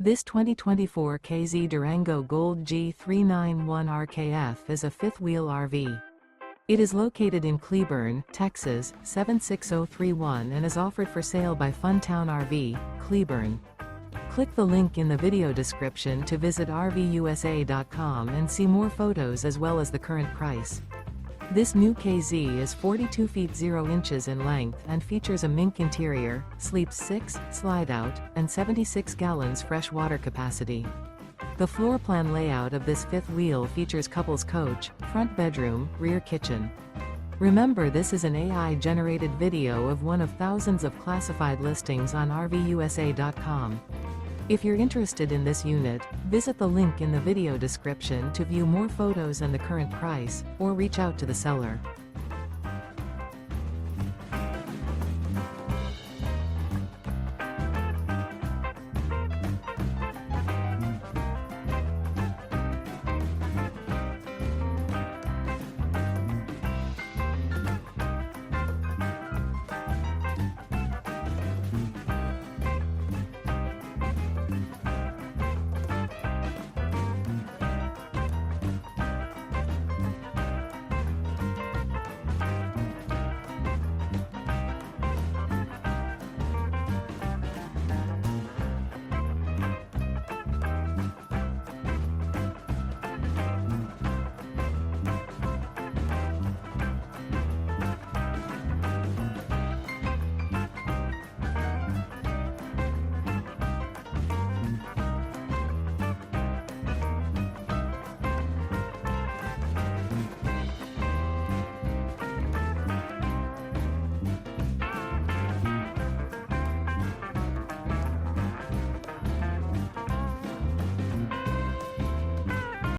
This 2024 K-Z Durango Gold G391RKF is a fifth-wheel RV. It is located in Cleburne, Texas, 76031 and is offered for sale by Funtown RV, Cleburne. Click the link in the video description to visit RVUSA.com and see more photos as well as the current price. This new K-Z is 42 feet 0 inches in length and features a MINK interior, sleeps 6, slide-out, and 76 gallons fresh water capacity. The floor plan layout of this fifth wheel features couples coach, front bedroom, rear kitchen. Remember, this is an AI-generated video of one of thousands of classified listings on RVUSA.com. If you're interested in this unit, visit the link in the video description to view more photos and the current price, or reach out to the seller.